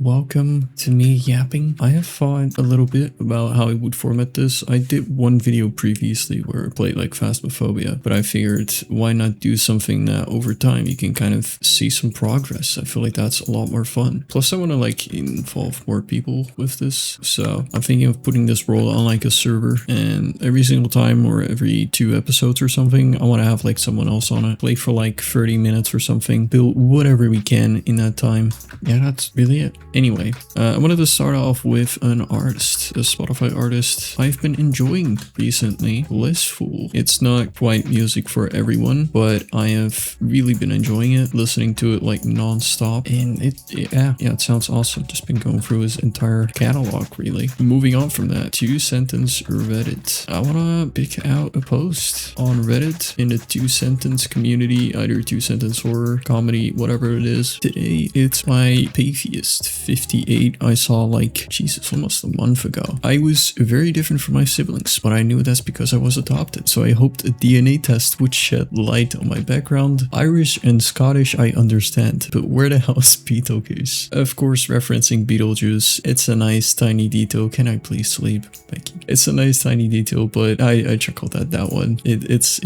Welcome to me yapping. I have thought a little bit about how I would format this. I did one video previously where I played like Phasmophobia, but I figured why not do something that over time you can kind of see some progress. I feel like that's a lot more fun. Plus I want to like involve more people with this. So I'm thinking of putting this role on like a server, and every single time or every 2 episodes or something, I want to have like someone else on it. Play for like 30 minutes or something. Build whatever we can in that time. Yeah, that's really it. Anyway, I wanted to start off with an artist, a Spotify artist I've been enjoying recently, Blissful. It's not quite music for everyone, but I have really been enjoying it, listening to it like non-stop, and it sounds awesome. Just been going through his entire catalog, really. Moving on from that, 2-sentence Reddit. I want to pick out a post on Reddit in the 2-sentence community, either 2-sentence horror, comedy, whatever it is. Today, it's my Pathiest 58 I saw like, Jesus, almost a month ago. I was very different from my siblings, but I knew that's because I was adopted, so I hoped a DNA test would shed light on my background. Irish and Scottish I understand, but where the hell is Beetlejuice? Of course, referencing Beetlejuice. It's a nice tiny detail. Can I please sleep? Thank you. It's a nice tiny detail, but I chuckled at that one. It's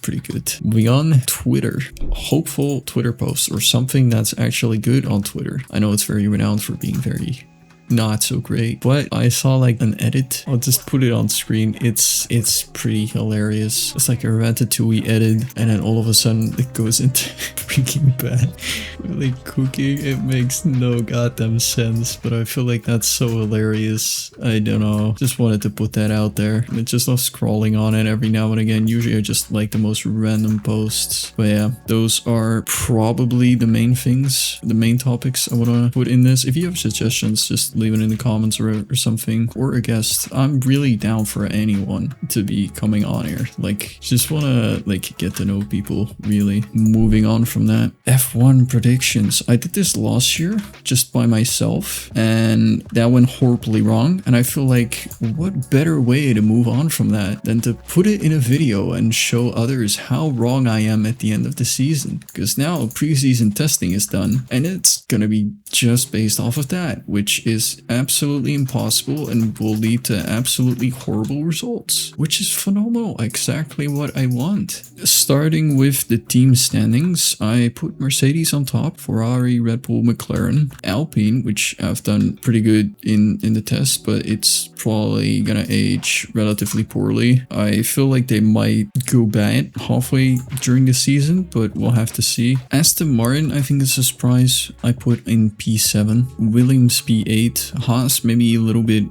pretty good. Moving on, Twitter. Hopeful Twitter post or something that's actually good on Twitter. I know it's very renowned for being very not so great, but I saw like an edit. I'll just put it on screen. It's pretty hilarious. It's like a Ratatouille edit, and then all of a sudden it goes into Breaking Bad. Really cooking. It makes no goddamn sense, but I feel like that's so hilarious. I don't know. Just wanted to put that out there. I just love scrolling on it every now and again. Usually I just like the most random posts. But yeah, those are probably the main things, the main topics I want to put in this. If you have suggestions, just leave it in the comments or something, or a guest. I'm really down for anyone to be coming on here. Like, just want to like get to know people, really. Moving on from that, F1 predictions. I did this last year just by myself, and that went horribly wrong. And I feel like what better way to move on from that than to put it in a video and show others how wrong I am at the end of the season. Because now preseason testing is done, and it's gonna be just based off of that, which is absolutely impossible and will lead to absolutely horrible results, which is phenomenal. Exactly what I want. Starting with the team standings, I put Mercedes on top, Ferrari, Red Bull, McLaren, Alpine, which I've done pretty good in the test, but it's probably gonna age relatively poorly. I feel like they might go bad halfway during the season, but we'll have to see. Aston Martin, I think is a surprise. I put in P7, Williams P8, Haas maybe a little bit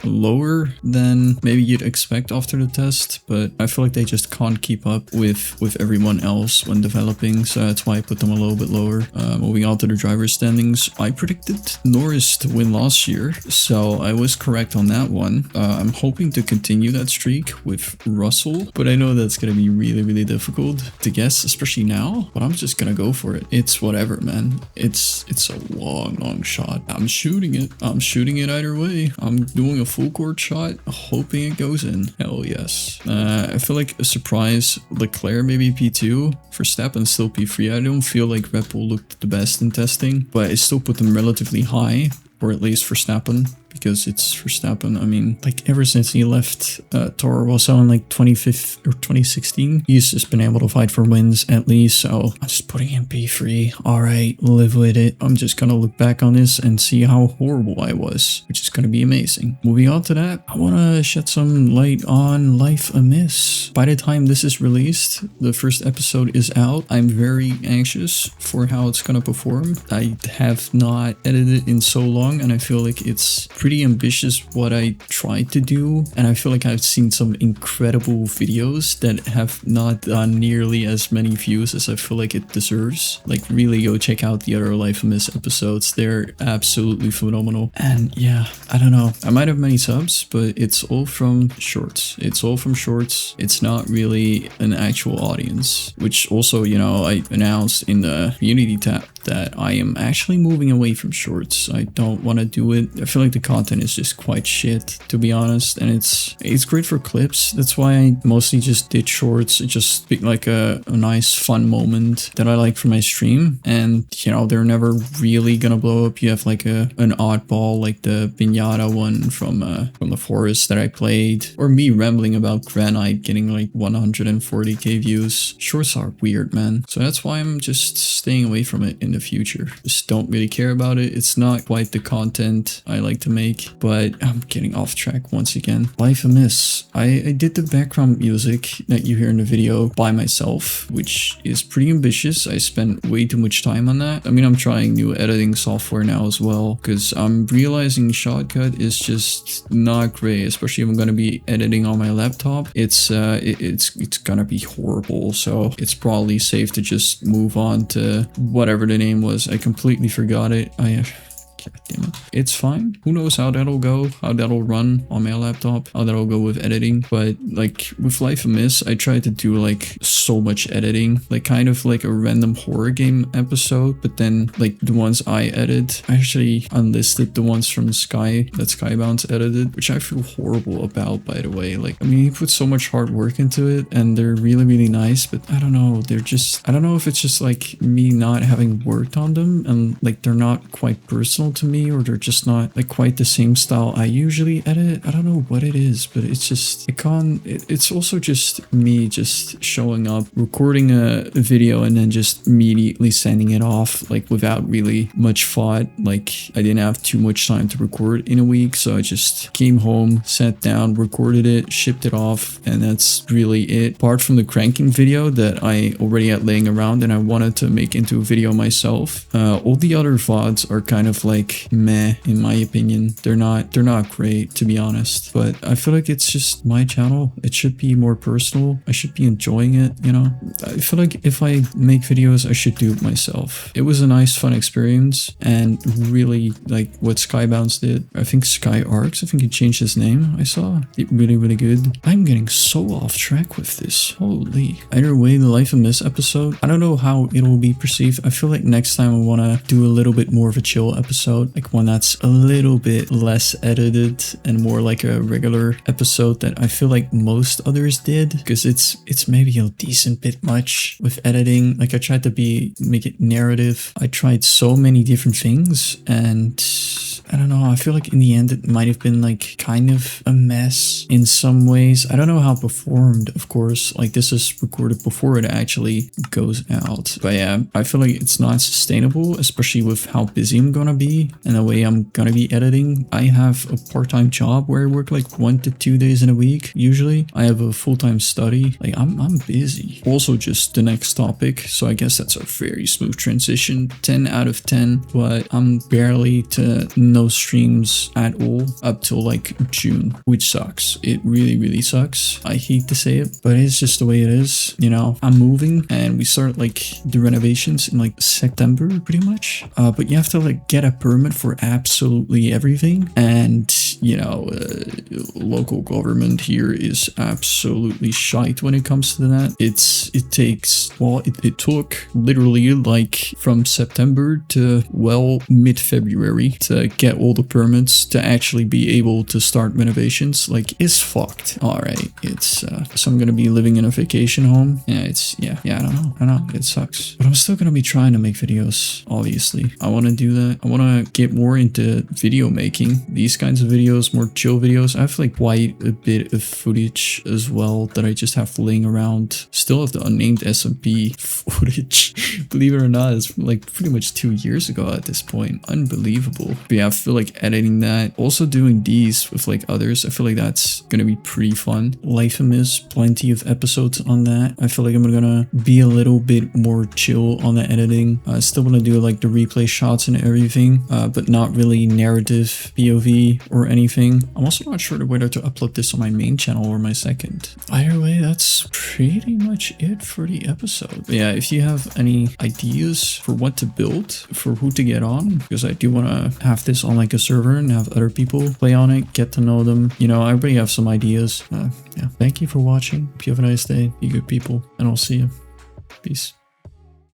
lower than maybe you'd expect after the test, but I feel like they just can't keep up with everyone else when developing, so that's why I put them a little bit lower. Moving on to the driver standings, I predicted Norris to win last year, so I was correct on that one. I'm hoping to continue that streak with Russell, but I know that's gonna be really difficult to guess, especially now, but I'm just gonna go for it. It's whatever, man. It's a long shot. I'm shooting it either way. I'm doing a full court shot, hoping it goes in. Hell yes. I feel like a surprise, Leclerc maybe P2, Verstappen still P3. I don't feel like Red Bull looked the best in testing, but I still put them relatively high, or at least Verstappen, because it's Verstappen. I mean, like ever since he left Toro Rosso in like 2015 or 2016, he's just been able to fight for wins at least, so I'm just putting in P3. Alright, live with it. I'm just gonna look back on this and see how horrible I was, which is gonna be amazing. Moving on to that, I wanna shed some light on Life Amiss. By the time this is released, the first episode is out. I'm very anxious for how it's gonna perform. I have not edited in so long, and I feel like it's pretty ambitious what I tried to do, and I feel like I've seen some incredible videos that have not done nearly as many views as I feel like it deserves. Like, really go check out the other Life Amiss episodes. They're absolutely phenomenal. And yeah, I don't know, I might have many subs, but it's all from shorts. It's not really an actual audience, which also, you know, I announced in the community tab that I am actually moving away from shorts. I don't want to do it. I feel like the content is just quite shit, to be honest, and it's great for clips. That's why I mostly just did shorts. It just be like a nice fun moment that I like for my stream, and you know, they're never really gonna blow up. You have like an oddball like the Piñata one from the forest that I played, or me rambling about granite getting like 140k views. Shorts are weird, man, so that's why I'm just staying away from it in the future. Just don't really care about it. It's not quite the content I like to make. But I'm getting off track once again. Life Amiss. I did the background music that you hear in the video by myself, which is pretty ambitious. I spent way too much time on that. I mean, I'm trying new editing software now as well, because I'm realizing Shotcut is just not great, especially if I'm going to be editing on my laptop. It's gonna be horrible, so it's probably safe to just move on to whatever the name was. I completely forgot it. God damn it. It's fine. Who knows how that'll go, how that'll run on my laptop, how that'll go with editing. But like with Life Amiss, I tried to do like so much editing, like kind of like a random horror game episode. But then like the ones I edit, I actually unlisted the ones from Sky that Skybounce edited, which I feel horrible about, by the way. Like, I mean, he put so much hard work into it and they're really, really nice, but I don't know. They're just, I don't know if it's just like me not having worked on them and like they're not quite personal to me, or they're just not like quite the same style I usually edit. I don't know what it is, but it's just it's also just me just showing up, recording a video, and then just immediately sending it off, like without really much thought. Like I didn't have too much time to record in a week, so I just came home, sat down, recorded it, shipped it off, and that's really it. Apart from the cranking video that I already had laying around and I wanted to make into a video myself, all the other VODs are kind of like meh, in my opinion. They're not great, to be honest, but I feel like it's just my channel. It should be more personal. I should be enjoying it, you know. I feel like if I make videos, I should do it myself. It was a nice fun experience, and really like what Skybounce did. I think Sky Arcs, I think he changed his name. I saw it really good. I'm getting so off track with this. Holy. Either way, the Life Amiss episode, I don't know how it'll be perceived. I feel like next time I want to do a little bit more of a chill episode, like one that's a little bit less edited and more like a regular episode that I feel like most others did, because it's maybe a decent bit much with editing. Like I tried to make it narrative. I tried so many different things, and I don't know, I feel like in the end it might have been like kind of a mess in some ways. I don't know how it performed, of course. Like this is recorded before it actually goes out. But yeah, I feel like it's not sustainable, especially with how busy I'm gonna be and the way I'm gonna be editing. I have a part-time job where I work like 1 to 2 days in a week. Usually I have a full-time study. Like I'm busy. Also just the next topic. So I guess that's a very smooth transition. 10 out of 10, but I'm barely to no streams at all up till like June, which sucks. It really sucks. I hate to say it, but it's just the way it is. You know, I'm moving and we start like the renovations in like September pretty much. But you have to like get a permit for absolutely everything, and you know, local government here is absolutely shite when it comes to that. It took literally like from September to well mid-February to get all the permits to actually be able to start renovations. Like it's fucked. All right, it's so I'm gonna be living in a vacation home. Yeah, I don't know, it sucks, but I'm still gonna be trying to make videos. Obviously I want to do that. I want to get more into video making, these kinds of videos, more chill videos. I have like quite a bit of footage as well that I just have laying around. Still have the unnamed SMP footage. Believe it or not, it's like pretty much 2 years ago at this point. Unbelievable. But yeah, I feel like editing that, also doing these with like others, I feel like that's gonna be pretty fun. Life Amiss, plenty of episodes on that. I feel like I'm gonna be a little bit more chill on the editing. I still want to do like the replay shots and everything, but not really narrative POV or anything. I'm also not sure whether to upload this on my main channel or my second. Either way, that's pretty much it for the episode. But yeah, if you have any ideas for what to build, for who to get on, because I do want to have this on like a server and have other people play on it, get to know them. You know, I already have some ideas. Yeah, thank you for watching. Hope you have a nice day. Be good people, and I'll see you. Peace.